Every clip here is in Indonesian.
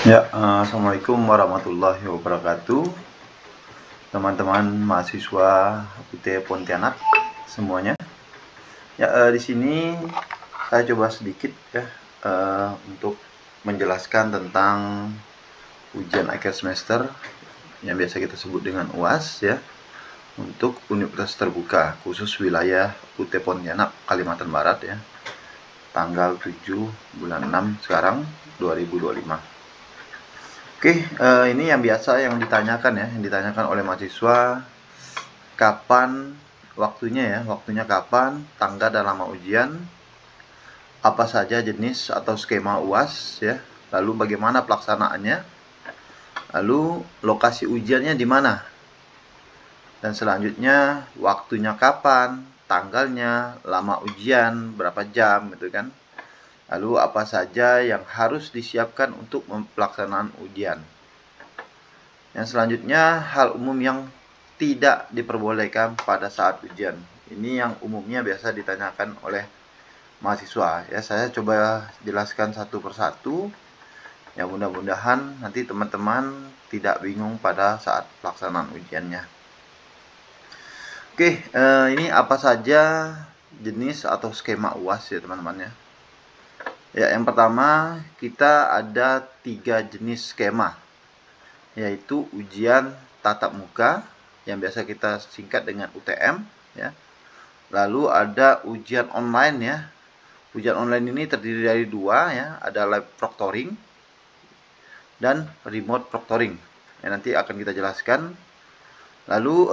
Ya, Assalamualaikum warahmatullahi wabarakatuh, teman-teman mahasiswa UT Pontianak semuanya. Ya, di sini saya coba sedikit ya untuk menjelaskan tentang ujian akhir semester yang biasa kita sebut dengan UAS ya, untuk Universitas Terbuka khusus wilayah UT Pontianak Kalimantan Barat ya, tanggal 7 bulan 6 sekarang 2025. Oke, ini yang biasa yang ditanyakan ya, yang ditanyakan oleh mahasiswa, kapan waktunya kapan, tanggal dan lama ujian, apa saja jenis atau skema UAS ya, lalu bagaimana pelaksanaannya, lalu lokasi ujiannya di mana, dan selanjutnya waktunya kapan, tanggalnya, lama ujian, berapa jam gitu kan. Lalu apa saja yang harus disiapkan untuk pelaksanaan ujian. Yang selanjutnya, hal umum yang tidak diperbolehkan pada saat ujian. Ini yang umumnya biasa ditanyakan oleh mahasiswa ya. Saya coba jelaskan satu persatu. Ya, mudah-mudahan nanti teman-teman tidak bingung pada saat pelaksanaan ujiannya. Oke, ini apa saja jenis atau skema UAS ya teman-teman ya. Ya, yang pertama kita ada 3 jenis skema, yaitu ujian tatap muka yang biasa kita singkat dengan UTM ya. Lalu ada ujian online ya. Ujian online ini terdiri dari 2 ya, ada live proctoring dan remote proctoring. Ya, nanti akan kita jelaskan. Lalu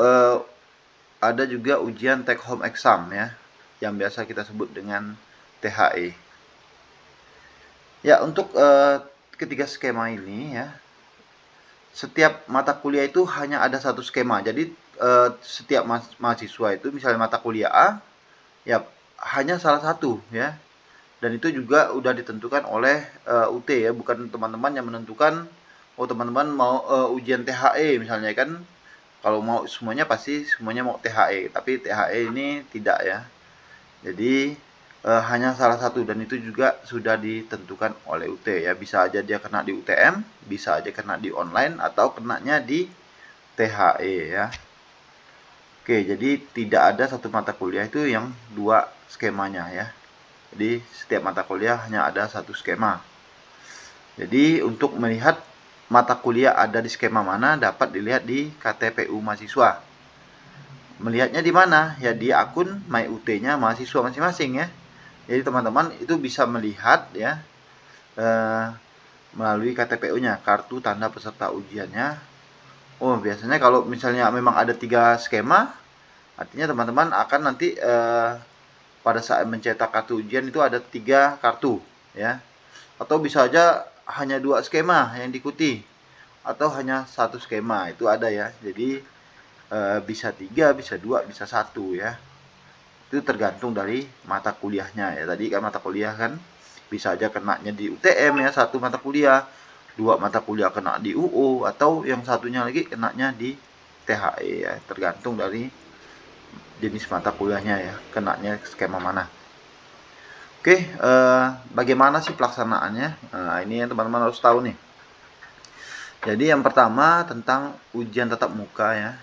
ada juga ujian take home exam ya, yang biasa kita sebut dengan THE. Ya, untuk ketiga skema ini ya, setiap mata kuliah itu hanya ada satu skema. Jadi setiap mahasiswa itu misalnya mata kuliah A ya hanya salah satu ya. Dan itu juga udah ditentukan oleh UT ya, bukan teman-teman yang menentukan oh teman-teman mau ujian THE misalnya kan. Kalau mau semuanya pasti semuanya mau THE, tapi THE ini tidak ya. Jadi hanya salah satu, dan itu juga sudah ditentukan oleh UT ya. Bisa aja dia kena di UTM, bisa aja kena di online, atau kenanya di THE ya. Oke, jadi tidak ada satu mata kuliah itu yang 2 skemanya ya. Jadi setiap mata kuliah hanya ada satu skema. Jadi untuk melihat mata kuliah ada di skema mana dapat dilihat di KTPU mahasiswa. Melihatnya di mana? Ya di akun MyUT-nya mahasiswa masing-masing ya. Jadi teman-teman itu bisa melihat ya melalui KTPU-nya, kartu tanda peserta ujiannya. Oh, biasanya kalau misalnya memang ada 3 skema, artinya teman-teman akan nanti pada saat mencetak kartu ujian itu ada 3 kartu ya. Atau bisa aja hanya 2 skema yang diikuti, atau hanya 1 skema, itu ada ya. Jadi bisa 3, bisa 2, bisa 1 ya. Itu tergantung dari mata kuliahnya ya. Tadi kan mata kuliah kan bisa aja kenanya di UTM ya, 1 mata kuliah, 2 mata kuliah kena di UU, atau yang satunya lagi kenanya di THE ya. Tergantung dari jenis mata kuliahnya ya, kenanya skema mana. Oke, bagaimana sih pelaksanaannya? Nah, ini yang teman-teman harus tahu nih. Jadi yang pertama tentang ujian tatap muka ya.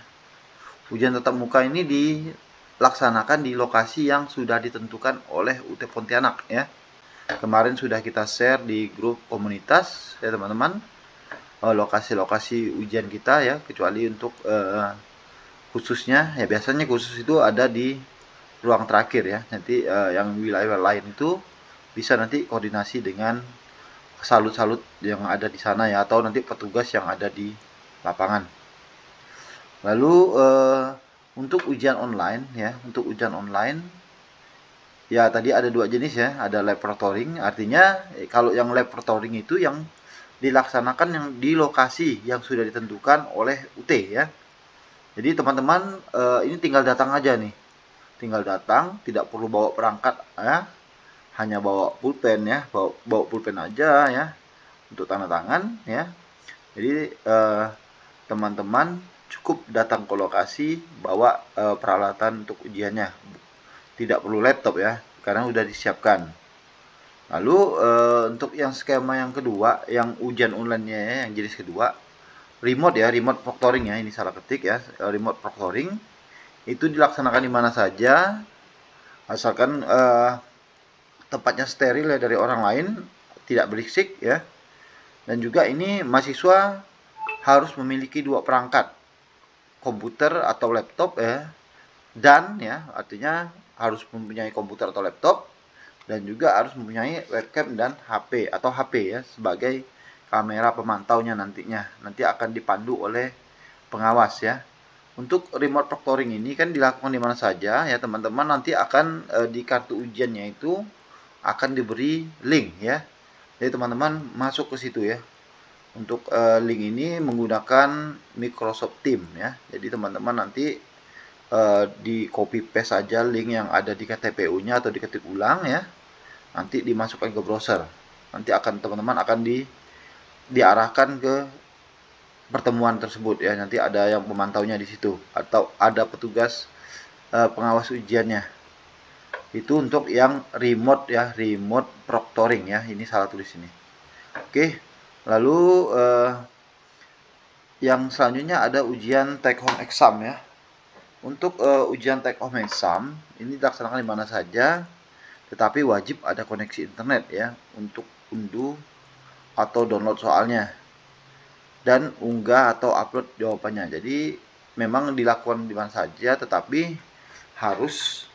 Ujian tatap muka ini dilaksanakan di lokasi yang sudah ditentukan oleh UT Pontianak ya. Kemarin sudah kita share di grup komunitas ya teman-teman, lokasi-lokasi ujian kita ya, kecuali untuk khususnya ya, biasanya khusus itu ada di ruang terakhir ya. Nanti yang wilayah lain itu bisa nanti koordinasi dengan salut-salut yang ada di sana ya, atau nanti petugas yang ada di lapangan. Lalu untuk ujian online ya, untuk ujian online ya tadi ada 2 jenis ya, ada live proctoring, artinya kalau yang live proctoring itu yang dilaksanakan yang di lokasi yang sudah ditentukan oleh UT ya. Jadi teman-teman ini tinggal datang aja nih, tinggal datang, tidak perlu bawa perangkat ya, hanya bawa pulpen ya, bawa pulpen aja ya untuk tanda tangan ya. Jadi teman-teman cukup datang ke lokasi, bawa peralatan untuk ujiannya, tidak perlu laptop ya karena sudah disiapkan. Lalu untuk yang skema yang kedua, yang ujian online-nya ya, yang jenis kedua, remote ya, remote proctoring ya, ini salah ketik ya, remote proctoring itu dilaksanakan di mana saja, asalkan tempatnya steril ya dari orang lain, tidak berisik ya. Dan juga ini mahasiswa harus memiliki 2 perangkat, komputer atau laptop ya, dan ya artinya harus mempunyai komputer atau laptop, dan juga harus mempunyai webcam dan HP atau HP ya sebagai kamera pemantaunya nantinya. Nanti akan dipandu oleh pengawas ya. Untuk remote proctoring ini kan dilakukan di mana saja ya teman-teman. Nanti akan di kartu ujiannya itu akan diberi link ya. Jadi teman-teman masuk ke situ ya. Untuk link ini menggunakan Microsoft Teams ya. Jadi teman-teman nanti di copy paste saja link yang ada di KTPU-nya atau diketik ulang ya. Nanti dimasukkan ke browser. Nanti akan teman-teman akan diarahkan ke pertemuan tersebut ya. Nanti ada yang pemantaunya di situ atau ada petugas pengawas ujiannya. Itu untuk yang remote ya, remote proctoring ya. Ini salah tulis ini. Oke. Lalu yang selanjutnya ada ujian take home exam ya. Untuk ujian take home exam ini dilaksanakan di mana saja, tetapi wajib ada koneksi internet ya untuk unduh atau download soalnya dan unggah atau upload jawabannya. Jadi memang dilakukan di mana saja, tetapi harus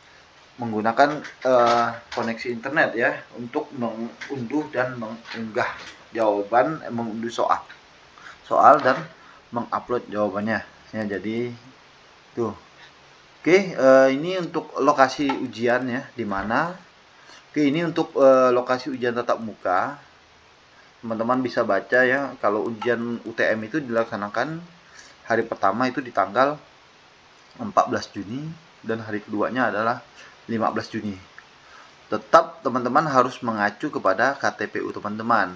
menggunakan koneksi internet ya untuk mengunduh dan mengunggah jawaban, mengunduh soal dan mengupload jawabannya ya. Jadi tuh. Oke, ini untuk lokasi ujian ya, di mana. Oke, ini untuk lokasi ujian tatap muka. Teman-teman bisa baca ya, kalau ujian UTM itu dilaksanakan hari pertama itu di tanggal 14 Juni dan hari keduanya adalah 15 Juni. Tetap teman-teman harus mengacu kepada KTPU teman-teman.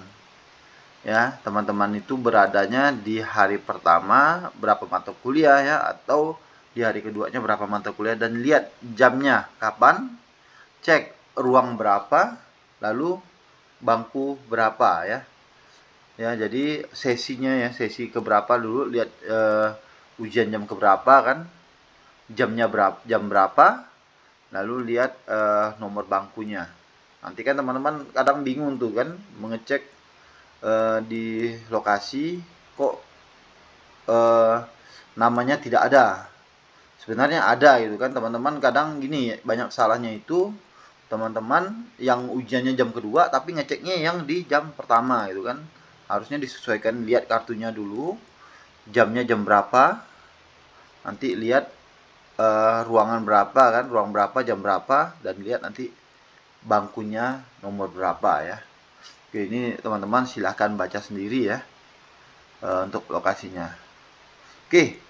Ya, teman-teman itu beradanya di hari pertama berapa mata kuliah ya, atau di hari keduanya berapa mata kuliah, dan lihat jamnya kapan, cek ruang berapa, lalu bangku berapa ya. Ya, jadi sesinya ya, sesi keberapa dulu, lihat ujian jam keberapa kan, jamnya berapa, jam berapa, lalu lihat nomor bangkunya. Nanti kan teman-teman kadang bingung tuh kan mengecek di lokasi kok namanya tidak ada. Sebenarnya ada gitu kan teman-teman. Kadang gini, banyak salahnya itu teman-teman yang ujiannya jam kedua tapi ngeceknya yang di jam pertama gitu kan. Harusnya disesuaikan, lihat kartunya dulu, jamnya jam berapa, nanti lihat ruangan berapa kan, ruang berapa, jam berapa, dan lihat nanti bangkunya nomor berapa ya. Oke, ini teman-teman silahkan baca sendiri ya untuk lokasinya. Oke,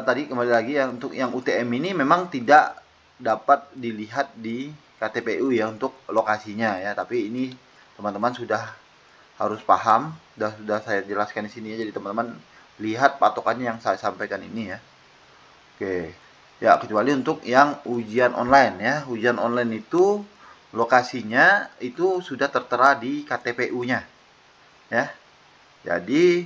tadi kembali lagi ya, untuk yang UTM ini memang tidak dapat dilihat di KTPU ya untuk lokasinya ya, tapi ini teman-teman sudah harus paham, sudah saya jelaskan di sini ya. Jadi teman-teman lihat patokannya yang saya sampaikan ini ya. Oke. Ya, kecuali untuk yang ujian online ya. Ujian online itu lokasinya itu sudah tertera di KTPU-nya. Ya. Jadi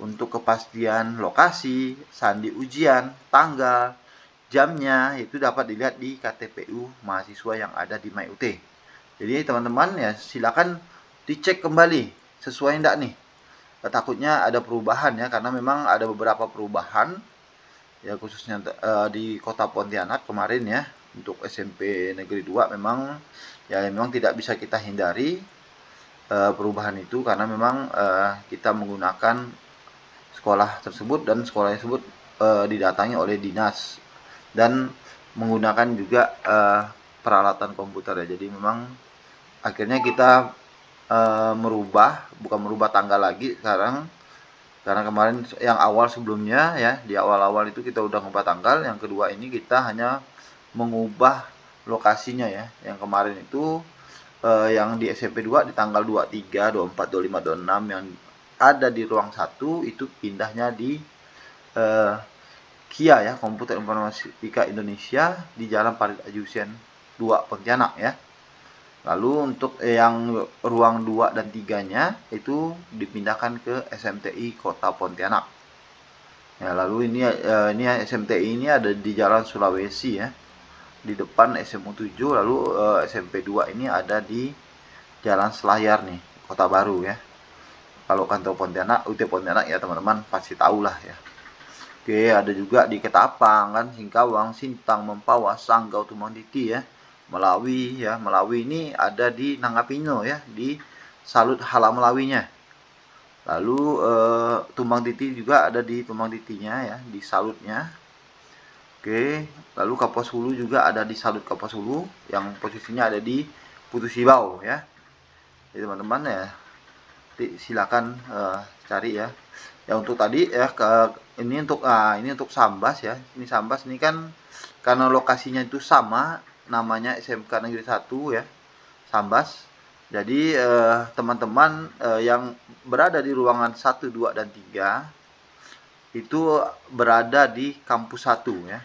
untuk kepastian lokasi, sandi ujian, tanggal, jamnya itu dapat dilihat di KTPU mahasiswa yang ada di MyUT. Jadi teman-teman ya silakan dicek kembali sesuai enggak nih. Takutnya ada perubahan ya, karena memang ada beberapa perubahan ya, khususnya di Kota Pontianak kemarin ya. Untuk SMP Negeri 2 memang tidak bisa kita hindari perubahan itu, karena memang kita menggunakan sekolah tersebut, dan sekolah tersebut didatangi oleh dinas dan menggunakan juga peralatan komputer ya. Jadi memang akhirnya kita bukan merubah tanggal lagi sekarang, karena kemarin yang awal sebelumnya ya, di awal-awal itu kita udah ngubah tanggal. Yang kedua ini kita hanya mengubah lokasinya ya. Yang kemarin itu yang di SMP 2 di tanggal 23, 24, 25, 26 yang ada di ruang 1 itu pindahnya di KIA ya, Komputer Informatika Indonesia, di Jalan Farid Ajusian 2 Pontianak ya. Lalu untuk yang ruang 2 dan 3-nya itu dipindahkan ke SMTI Kota Pontianak. Ya, lalu ini SMTI ini ada di Jalan Sulawesi ya. Di depan SMU 7, lalu SMP 2 ini ada di Jalan Selayar nih, Kota Baru ya. Kalau kantor Pontianak, UT Pontianak ya teman-teman pasti tahu lah ya. Oke, ada juga di Ketapang kan, Singkawang, Sintang, Mempawah, Sanggau, Tumangtiti ya. Melawi ya, Melawi ini ada di Nangapino ya, di Salut Hala Melawinya. Lalu Tumangtiti juga ada di Tumangtitinya ya, di Salutnya. Oke, lalu Kapuas Hulu juga ada di Salut Kapuas Hulu yang posisinya ada di Putu Sibau ya. Jadi teman-teman ya, silakan cari ya. Ya untuk tadi ya ini untuk Sambas ya. Ini Sambas ini kan karena lokasinya itu sama, namanya SMK Negeri 1 ya. Sambas. Jadi teman-teman yang berada di ruangan 1, 2 dan 3 itu berada di kampus 1 ya.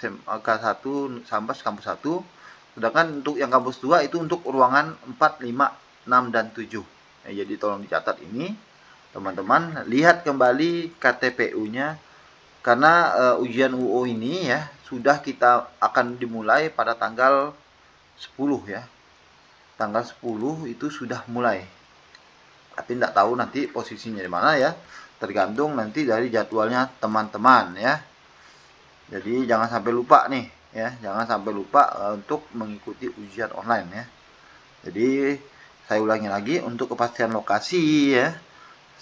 SMK 1 Sambas kampus 1. Sedangkan untuk yang kampus 2 itu untuk ruangan 4, 5, 6 dan 7. Ya, jadi tolong dicatat ini. Teman-teman lihat kembali KTPU-nya karena ujian UO ini ya sudah kita akan dimulai pada tanggal 10 ya. Tanggal 10 itu sudah mulai. Tapi tidak tahu nanti posisinya di mana ya. Tergantung nanti dari jadwalnya teman-teman ya. Jadi jangan sampai lupa nih ya, jangan sampai lupa untuk mengikuti ujian online ya. Jadi saya ulangi lagi untuk kepastian lokasi ya,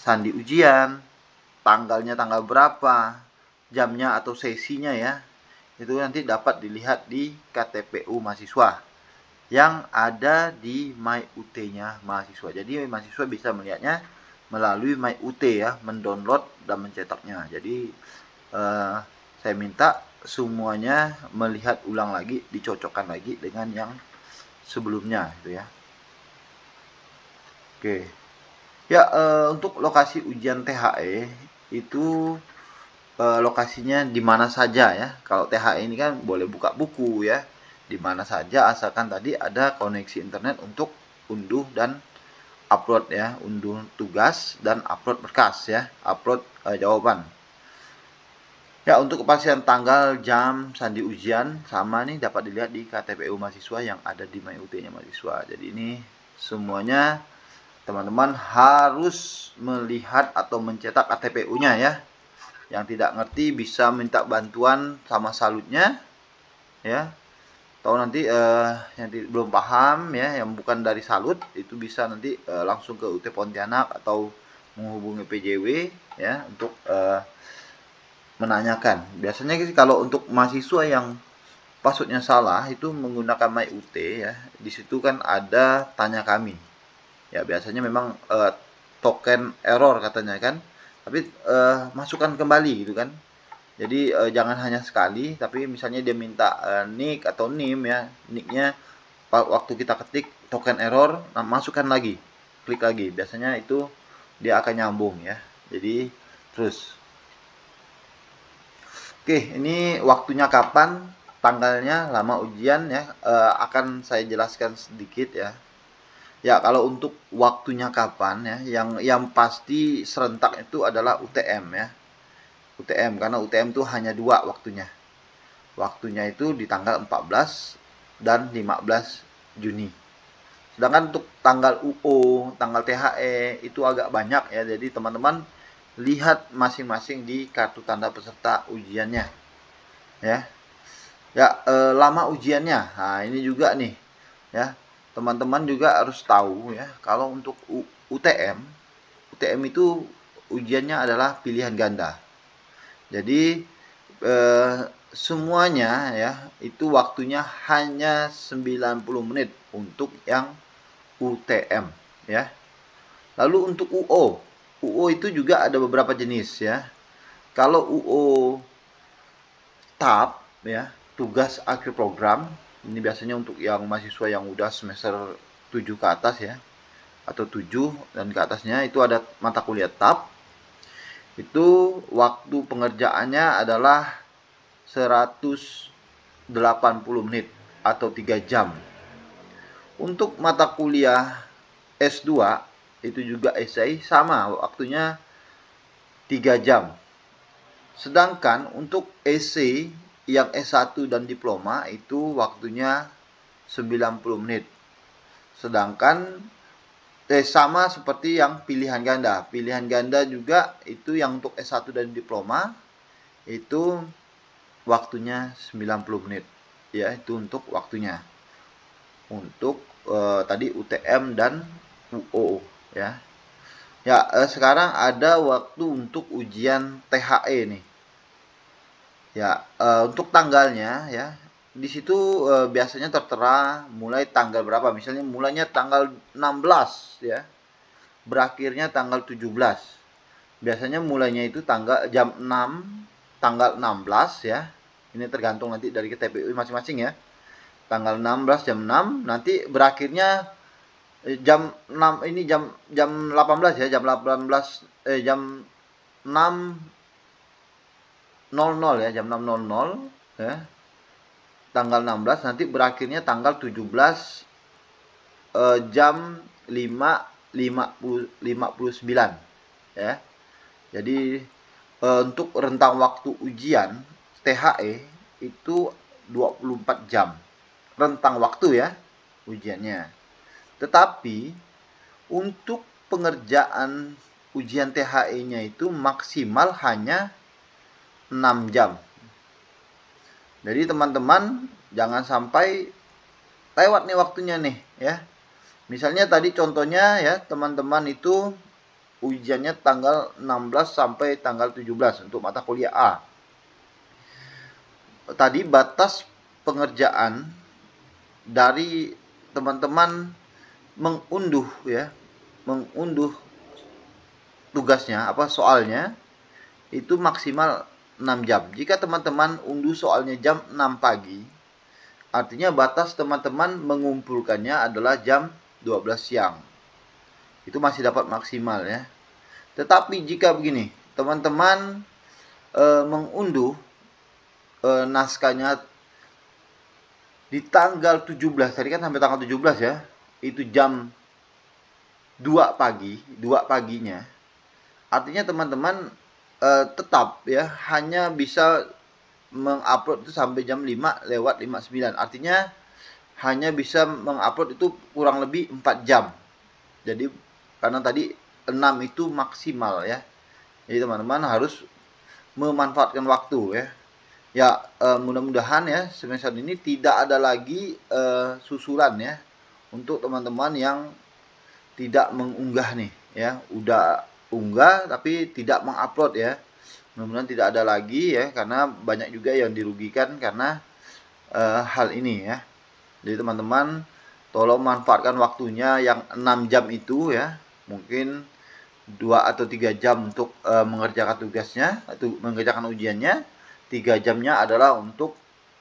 sandi ujian, tanggalnya tanggal berapa, jamnya atau sesinya ya, itu nanti dapat dilihat di KTPU mahasiswa yang ada di MyUT-nya mahasiswa. Jadi mahasiswa bisa melihatnya melalui MyUT ya, mendownload dan mencetaknya. Jadi saya minta semuanya melihat ulang lagi, dicocokkan lagi dengan yang sebelumnya gitu ya. Oke. Ya, untuk lokasi ujian THE itu lokasinya di mana saja ya. Kalau THE ini kan boleh buka buku ya, di mana saja asalkan tadi ada koneksi internet untuk unduh dan upload ya, unduh tugas dan upload berkas ya, upload jawaban. Ya, untuk kepastian tanggal, jam, sandi ujian sama nih dapat dilihat di KTPU mahasiswa yang ada di MyUT-nya mahasiswa. Jadi ini semuanya teman-teman harus melihat atau mencetak KTPU-nya ya. Yang tidak ngerti bisa minta bantuan sama salutnya ya. Atau nanti yang belum paham ya, yang bukan dari salut itu bisa nanti langsung ke UT Pontianak atau menghubungi PJW ya untuk menanyakan. Biasanya kalau untuk mahasiswa yang passwordnya salah itu menggunakan MyUT ya. Di situ kan ada tanya kami. Ya biasanya memang token error katanya kan. Tapi masukkan kembali gitu kan. Jadi jangan hanya sekali, tapi misalnya dia minta nick atau nim ya, nicknya waktu kita ketik token error, nah masukkan lagi, klik lagi. Biasanya itu dia akan nyambung ya. Jadi terus. Oke, ini waktunya kapan, tanggalnya, lama ujian ya, akan saya jelaskan sedikit ya. Ya, kalau untuk waktunya kapan ya, yang pasti serentak itu adalah UTM ya. UTM, karena UTM itu hanya 2 waktunya. Waktunya itu di tanggal 14 dan 15 Juni. Sedangkan untuk tanggal UO, tanggal THE itu agak banyak ya, jadi teman-teman lihat masing-masing di kartu tanda peserta ujiannya ya. Lama ujiannya, nah ini juga nih ya, teman-teman juga harus tahu ya, kalau untuk UTM itu ujiannya adalah pilihan ganda. Jadi semuanya ya itu waktunya hanya 90 menit untuk yang UTM ya. Lalu untuk UO itu juga ada beberapa jenis ya. Kalau UO TAP ya, tugas akhir program, ini biasanya untuk yang mahasiswa yang udah semester 7 ke atas ya, atau 7 dan ke atasnya itu ada mata kuliah TAP. Itu waktu pengerjaannya adalah 180 menit atau 3 jam. Untuk mata kuliah S2 itu juga esai sama waktunya 3 jam. Sedangkan untuk esai yang S1 dan diploma itu waktunya 90 menit. Sedangkan sama seperti yang pilihan ganda. Pilihan ganda juga itu yang untuk S1 dan diploma itu waktunya 90 menit. Ya, itu untuk waktunya. Untuk tadi UTM dan UO ya. Ya, sekarang ada waktu untuk ujian THE nih. Ya, untuk tanggalnya ya. Di situ biasanya tertera mulai tanggal berapa. Misalnya mulainya tanggal 16 ya. Berakhirnya tanggal 17. Biasanya mulainya itu tanggal jam 6, tanggal 16 ya. Ini tergantung nanti dari TPU masing-masing ya. Tanggal 16 jam 6, nanti berakhirnya jam 6 ini jam 18 ya, jam 18 jam 6.00 ya, jam 6.00 ya. Tanggal 16 nanti berakhirnya tanggal 17 jam 5.59 ya. Jadi untuk rentang waktu ujian THE itu 24 jam. Rentang waktu ya ujiannya. Tetapi untuk pengerjaan ujian THE-nya itu maksimal hanya 6 jam. Jadi teman-teman jangan sampai lewat nih waktunya nih ya. Misalnya tadi contohnya ya, teman-teman itu ujiannya tanggal 16 sampai tanggal 17 untuk mata kuliah A. Tadi batas pengerjaan dari teman-teman mengunduh ya, mengunduh tugasnya soalnya itu maksimal 6 jam. Jika teman-teman unduh soalnya jam 6 pagi, artinya batas teman-teman mengumpulkannya adalah jam 12 siang. Itu masih dapat maksimal ya. Tetapi jika begini, teman-teman mengunduh naskahnya di tanggal 17, tadi kan sampai tanggal 17 ya, itu jam 2 pagi, 2 paginya. Artinya teman-teman tetap ya hanya bisa mengupload itu sampai jam 5:59. Artinya hanya bisa mengupload itu kurang lebih 4 jam. Jadi karena tadi 6 itu maksimal ya. Jadi teman-teman harus memanfaatkan waktu ya. Ya mudah-mudahan ya semester ini tidak ada lagi susulan ya untuk teman-teman yang tidak mengunggah nih ya. Udah unggah tapi tidak mengupload ya. Mudah-mudahan tidak ada lagi ya, karena banyak juga yang dirugikan karena hal ini ya. Jadi teman-teman tolong manfaatkan waktunya yang 6 jam itu ya. Mungkin 2 atau 3 jam untuk mengerjakan tugasnya atau mengerjakan ujiannya. 3 jamnya adalah untuk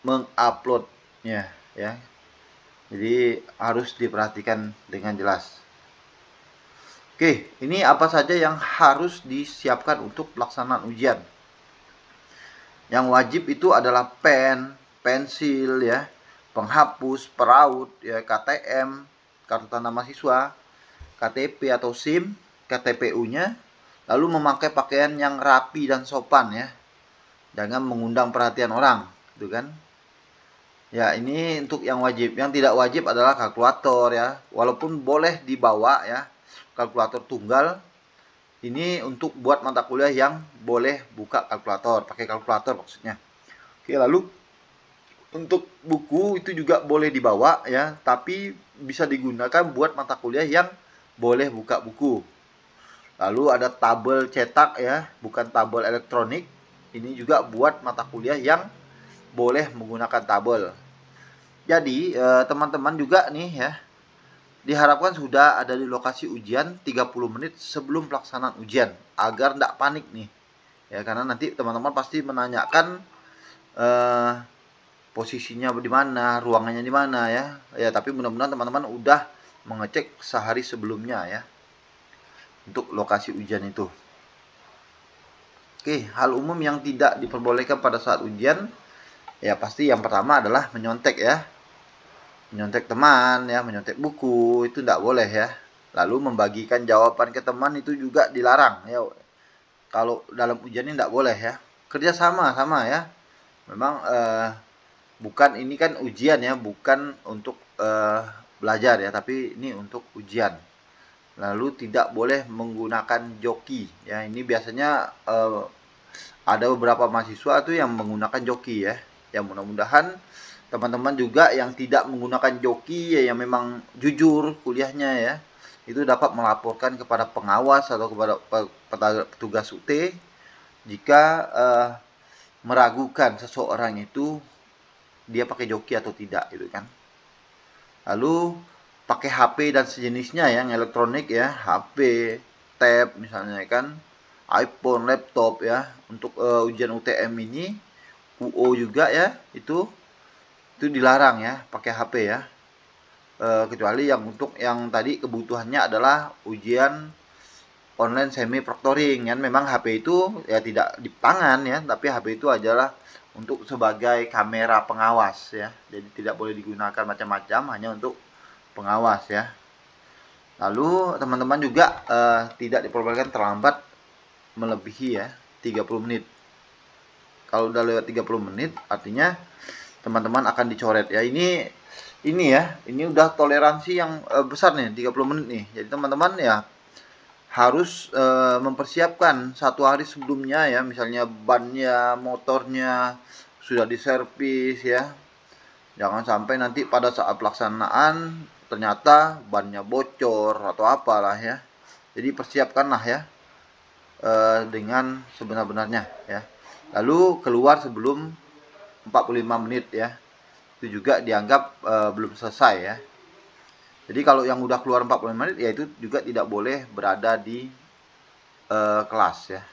menguploadnya ya. Jadi harus diperhatikan dengan jelas. Oke, ini apa saja yang harus disiapkan untuk pelaksanaan ujian. Yang wajib itu adalah pen, pensil ya, penghapus, peraut ya, KTM, kartu tanda mahasiswa, KTP atau SIM, KTPU-nya, lalu memakai pakaian yang rapi dan sopan ya. Jangan mengundang perhatian orang, gitu kan. Ya, ini untuk yang wajib. Yang tidak wajib adalah kalkulator ya. Walaupun boleh dibawa ya, kalkulator tunggal. Ini untuk buat mata kuliah yang boleh buka kalkulator, pakai kalkulator maksudnya. Oke, lalu untuk buku itu juga boleh dibawa ya, tapi bisa digunakan buat mata kuliah yang boleh buka buku. Lalu ada tabel cetak ya, bukan tabel elektronik. Ini juga buat mata kuliah yang boleh menggunakan tabel. Jadi teman-teman juga nih ya, diharapkan sudah ada di lokasi ujian 30 menit sebelum pelaksanaan ujian agar tidak panik nih ya, karena nanti teman-teman pasti menanyakan posisinya di mana, ruangannya di mana ya. Ya, tapi mudah-mudahan teman-teman udah mengecek sehari sebelumnya ya untuk lokasi ujian itu. Oke, hal umum yang tidak diperbolehkan pada saat ujian ya pasti yang pertama adalah menyontek ya. menyontek teman ya, menyontek buku itu tidak boleh ya. Lalu membagikan jawaban ke teman itu juga dilarang ya. Kalau dalam ujian ini tidak boleh ya. Kerjasama sama ya. Memang bukan, ini kan ujian ya, bukan untuk belajar ya, tapi ini untuk ujian. Lalu tidak boleh menggunakan joki ya. Ini biasanya ada beberapa mahasiswa tuh yang menggunakan joki ya. Ya mudah-mudahan teman-teman juga yang tidak menggunakan joki ya, yang memang jujur kuliahnya ya, itu dapat melaporkan kepada pengawas atau kepada petugas UT jika meragukan seseorang itu dia pakai joki atau tidak gitu kan. Lalu pakai HP dan sejenisnya yang elektronik ya, HP, tab misalnya kan, iPhone, laptop ya, untuk ujian UTM ini, UO juga ya, itu dilarang ya pakai HP ya. Kecuali yang untuk yang tadi kebutuhannya adalah ujian online semi proctoring kan. Memang HP itu ya tidak di tangan ya, tapi HP itu adalah untuk sebagai kamera pengawas ya. Jadi tidak boleh digunakan macam-macam, hanya untuk pengawas ya. Lalu teman-teman juga tidak diperbolehkan terlambat melebihi ya 30 menit. Kalau udah lewat 30 menit artinya teman-teman akan dicoret ya. Ini ya, ini udah toleransi yang besar nih, 30 menit nih. Jadi teman-teman ya harus mempersiapkan 1 hari sebelumnya ya, misalnya bannya, motornya sudah diservis ya. Jangan sampai nanti pada saat pelaksanaan ternyata bannya bocor atau apalah ya. Jadi persiapkanlah ya dengan sebenar-benarnya ya. Lalu keluar sebelum 45 menit ya. Itu juga dianggap belum selesai ya. Jadi kalau yang udah keluar 45 menit ya itu juga tidak boleh berada di kelas ya.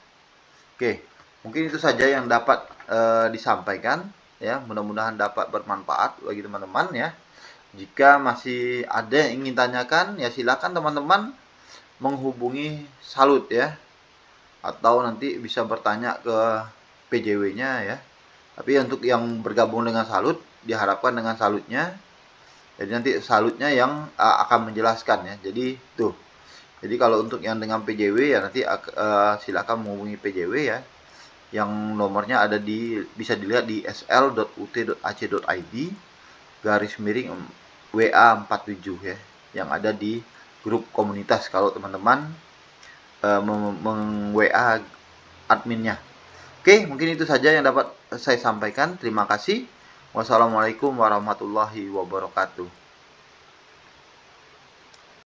Oke, mungkin itu saja yang dapat disampaikan ya. Mudah-mudahan dapat bermanfaat bagi teman-teman ya. Jika masih ada yang ingin tanyakan ya silakan teman-teman menghubungi Salut ya. Atau nanti bisa bertanya ke PJW-nya ya. Tapi untuk yang bergabung dengan Salut, diharapkan dengan Salutnya. Jadi nanti Salutnya yang akan menjelaskan ya. Jadi tuh. Jadi kalau untuk yang dengan PJW ya nanti silakan menghubungi PJW ya. Yang nomornya ada bisa dilihat di sl.ut.ac.id /WA47 ya. Yang ada di grup komunitas kalau teman-teman meng-WA adminnya. Oke, mungkin itu saja yang dapat saya sampaikan. Terima kasih. Wassalamualaikum warahmatullahi wabarakatuh.